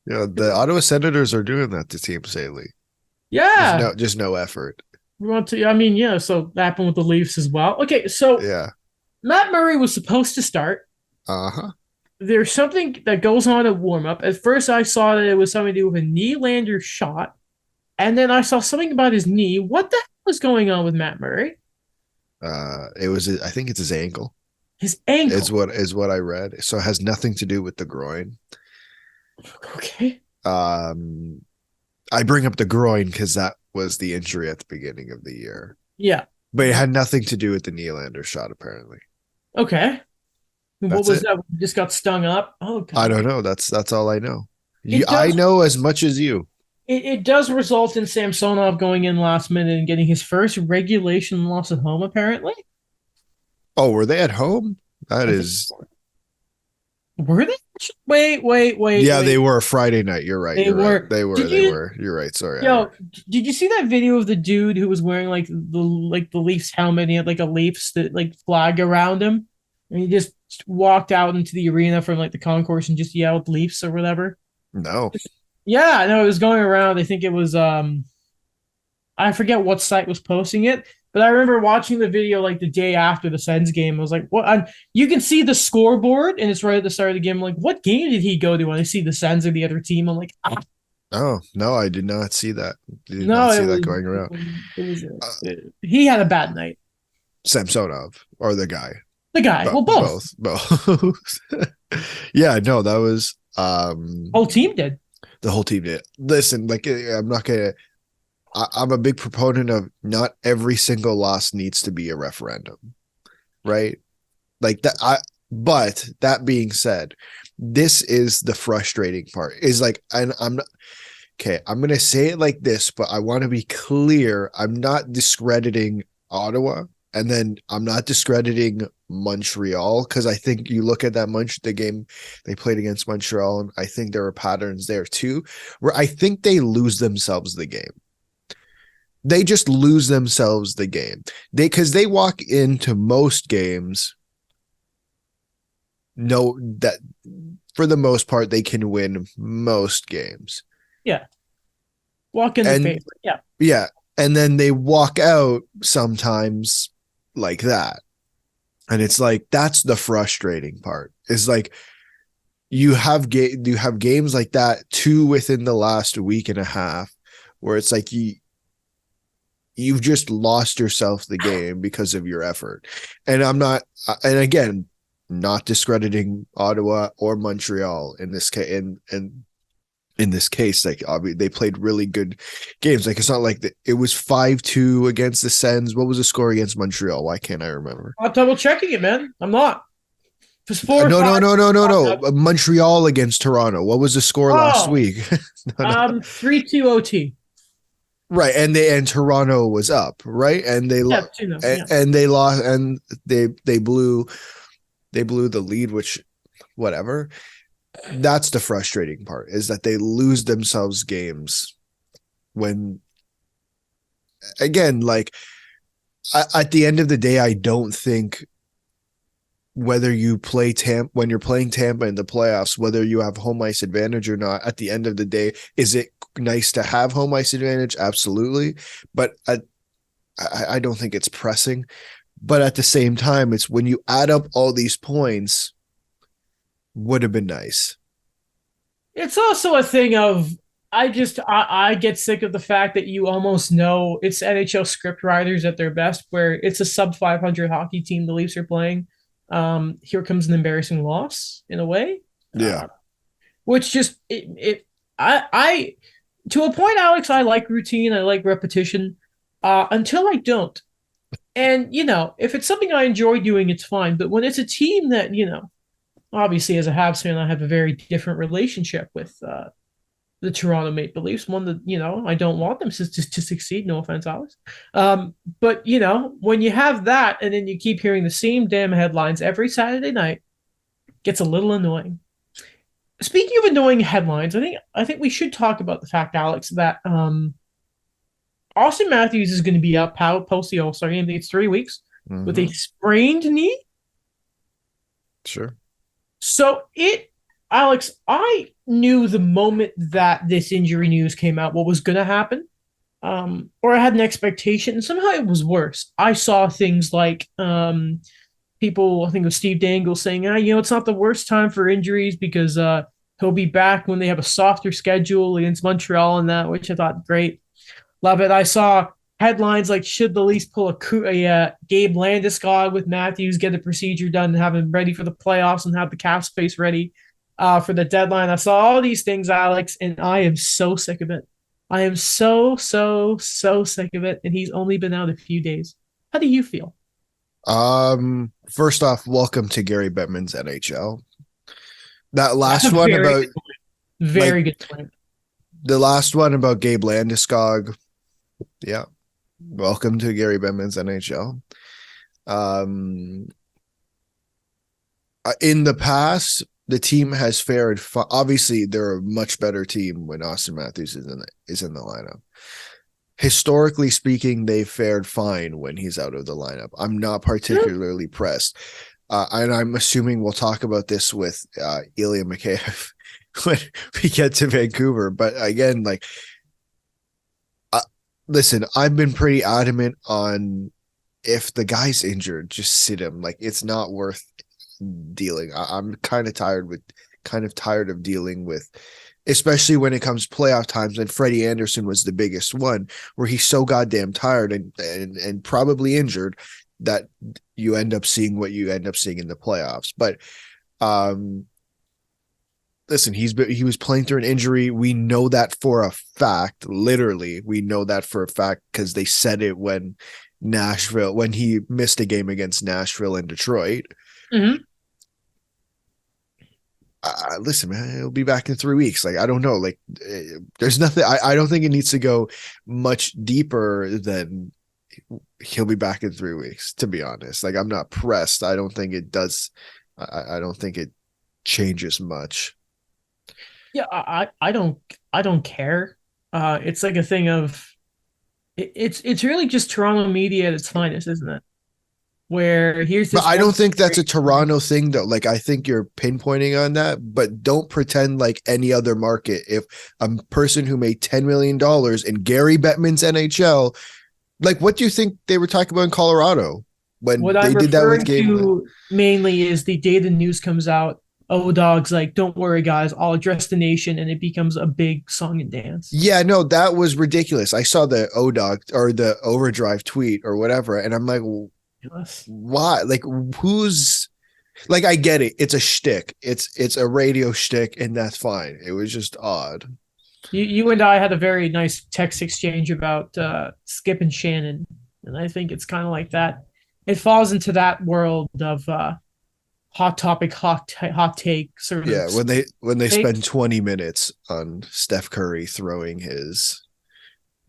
The Ottawa Senators are doing that to teams lately. Yeah. Just no effort. We want to, I mean, yeah, so that happened with the Leafs as well. Okay, so Yeah. Matt Murray was supposed to start. Uh-huh. There's something that goes on at warm up. At first, I saw that it was something to do with a Nylander shot, and then I saw something about his knee. What the hell was going on with Matt Murray? It was I think it's his ankle. His Is ankle. what I read. So it has nothing to do with the groin. Okay. Um I bring up the groin because that was the injury at the beginning of the year. Yeah. But it had nothing to do with the Nylander shot, apparently. Okay. What That's was it. that? Just got stung up. Oh I don't God. know. That's all I know. It I does. know as much as you. It does result in Samsonov going in last minute and getting his first regulation loss at home. Apparently, Oh, were they at home? That I think is, were they? yeah, they Wait. were Friday night. You're right. They You're right. were. Did They you? were. You're right. Sorry. Yo, did you see that video of the dude who was wearing like the Leafs helmet and he had like a Leafs like flag around him, and he just walked out into the arena from like the concourse and just yelled Leafs or whatever. No. Yeah, no, it was going around. I think it was I forget what site was posting it, but I remember watching the video like the day after the Sens game. I was like, what? You can see the scoreboard and it's right at the start of the game. I'm like, what game did he go to? When I see the Sens or the other team, I'm like, ah. Oh, no, I did not see that. Did not No, see that going around. Uh, he had a bad night. Samsonov or the guy. The guy, well, both. Both. Yeah, no, that was Whole team did. the whole team did. Listen, like I'm not gonna I'm a big proponent of not every single loss needs to be a referendum, right? Like that but that being said, this is the frustrating part. Is like and I'm not okay, I'm gonna say it like this, but I want to be clear. I'm not discrediting Ottawa, and then I'm not discrediting Montreal because I think you look at the game they played against Montreal, and I think there are patterns there too, where I think they lose themselves the game. They just lose themselves the game. Because they walk into most games know that for the most part they can win most games. Yeah, walk in the And favor. Yeah, yeah, and then they walk out sometimes like that. And it's like that's the frustrating part. Is like you have games like that two within the last week and a half where it's like you've just lost yourself the game because of your effort. And I'm not, and again, not discrediting Ottawa or Montreal in this case. In this case, like they played really good games. Like it's not like it was 5-2 against the Sens. What was the score against Montreal? Why can't I remember? I'm double checking it, man. I'm not. It was 4 or 5. No. Montreal against Toronto. What was the score last Oh, week? No. 3-2 OT. Right, and Toronto was up, right, and Yeah, 2-0. Yeah. and they lost, and they blew the lead, which whatever. That's the frustrating part is that they lose themselves games when again, like at the end of the day, I don't think whether you play when you're playing Tampa in the playoffs, whether you have home ice advantage or not, at the end of the day, is it nice to have home ice advantage? Absolutely. But I don't think it's pressing. But at the same time, it's when you add up all these points, would have been nice. It's also a thing of I get sick of the fact that you almost know it's NHL script writers at their best, where it's a sub 500 hockey team the Leafs are playing. Here comes an embarrassing loss in a way, Yeah. which just I to a point, Alex. I like routine, I like repetition, until I don't. And if it's something I enjoy doing, it's fine. But when it's a team that obviously, as a Habs fan, I have a very different relationship with the Toronto Maple Leafs. One that I don't want them to succeed. No offense, Alex. But when you have that, and then you keep hearing the same damn headlines every Saturday night, it gets a little annoying. Speaking of annoying headlines, I think we should talk about the fact, Alex, that Austin Matthews is going to be up post the All Star game. I think it's 3 weeks with a Mm-hmm. sprained knee. Sure. So it Alex, I knew the moment that this injury news came out what was going to happen. Or I had an expectation, and somehow it was worse. I saw things like people, I think it was Steve Dangle saying, it's not the worst time for injuries because he'll be back when they have a softer schedule against Montreal and that, which I thought great. Love it. I saw headlines like, should the Leafs pull a Gabe Landeskog with Matthews, get the procedure done, and have him ready for the playoffs and have the cap space ready for the deadline. I saw all these things, Alex, and I am so sick of it. I am so, so, so sick of it. And he's only been out a few days. How do you feel? First off, welcome to Gary Bettman's NHL. That That's last a one very about good point. Very like good point. the last one about Gabe Landeskog. Yeah. Welcome to Gary Bettman's NHL. Um, in the past, the team has fared. Obviously, they're a much better team when Austin Matthews is in the lineup. Historically speaking, they fared fine when he's out of the lineup. I'm not particularly pressed. And I'm assuming we'll talk about this with Ilya Mikheyev when we get to Vancouver. But again, like, listen, I've been pretty adamant on if the guy's injured, just sit him. Like, it's not worth dealing. I'm kind of tired of dealing with, especially when it comes playoff times. And Freddie Anderson was the biggest one, where he's so goddamn tired and probably injured that you end up seeing what you end up seeing in the playoffs. But listen, he was playing through an injury. We know that for a fact. Literally, we know that for a fact because they said it when he missed a game against Nashville and Detroit. Mm-hmm. Listen, man, he'll be back in 3 weeks. Like, I don't know. Like, there's nothing. I don't think it needs to go much deeper than he'll be back in 3 weeks. To be honest, like, I'm not pressed. I don't think it does. I don't think it changes much. Yeah, I don't care. It's like a thing of it's really just Toronto media at its finest, isn't it? Where here's But this I one don't think that's a great Toronto thing, though. Like, I think you're pinpointing on that, but don't pretend like any other market. If a person who made $10 million in Gary Bettman's NHL, like, what do you think they were talking about in Colorado when what I'm they did that with referring Gabe? to mainly is the day the news comes out. Oh, dogs, like, don't worry, guys, I'll address the nation, and it becomes a big song and dance. Yeah, no, that was ridiculous. I saw the ODOG or the Overdrive tweet or whatever, and I'm like, Yes. why? Like, who's like? I get it. It's a shtick. It's a radio shtick, and that's fine. It was just odd. You and I had a very nice text exchange about Skip and Shannon, and I think it's kind of like that. It falls into that world of hot topic, hot take sort of. Yeah, when they Take. spend 20 minutes on Steph Curry throwing his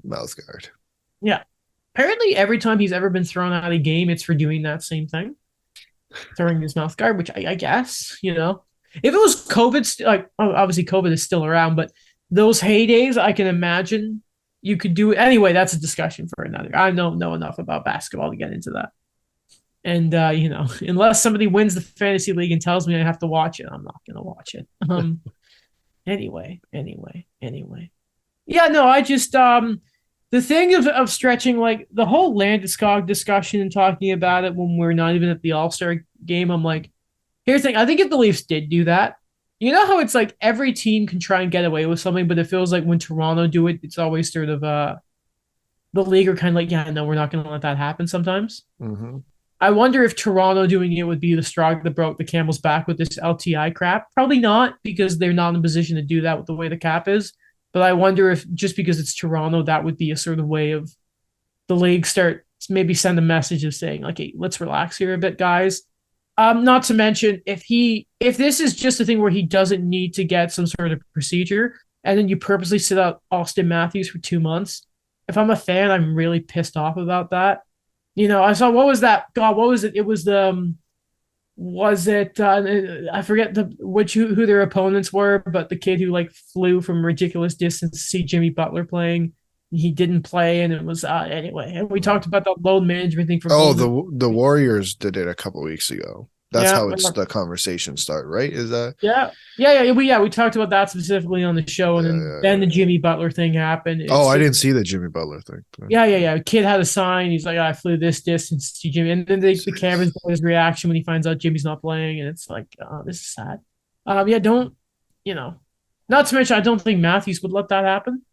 mouth guard. Yeah. Apparently, every time he's ever been thrown out of a game, it's for doing that same thing, throwing his mouth guard. Which I guess, if it was COVID, like, obviously COVID is still around, but those heydays, I can imagine you could do it. Anyway, that's a discussion for another. I don't know enough about basketball to get into that. And unless somebody wins the fantasy league and tells me I have to watch it, I'm not going to watch it. Anyway. Yeah, no, I just the thing of stretching, like the whole Landeskog discussion and talking about it when we're not even at the All-Star game, I'm like, here's the thing. I think if the Leafs did do that, you know how it's like every team can try and get away with something, but it feels like when Toronto do it, it's always sort of the league are kind of like, yeah, no, we're not going to let that happen sometimes. Mm-hmm. I wonder if Toronto doing it would be the straw that broke the camel's back with this LTI crap. Probably not, because they're not in a position to do that with the way the cap is. But I wonder if just because it's Toronto, that would be a sort of way of the league start maybe send a message of saying, like, hey, let's relax here a bit, guys. Not to mention if this is just a thing where he doesn't need to get some sort of procedure, and then you purposely sit out Austin Matthews for 2 months. If I'm a fan, I'm really pissed off about that. I saw, what was that? God, what was it? It was I forget who their opponents were, but the kid who like flew from ridiculous distance to see Jimmy Butler playing, he didn't play, and it was anyway. And we talked about the load management thing from the Warriors did it a couple weeks ago. That's Yeah, how it's the conversation start, right? Is that we talked about that specifically on the show, and then the yeah. Jimmy Butler thing happened. Oh, It's I just didn't see the Jimmy Butler thing. Kid had a sign. He's like, I flew this distance to Jimmy, and then the cameras got his reaction when he finds out Jimmy's not playing, and it's like, oh, this is sad. Yeah, don't you know? Not to mention, I don't think Matthews would let that happen.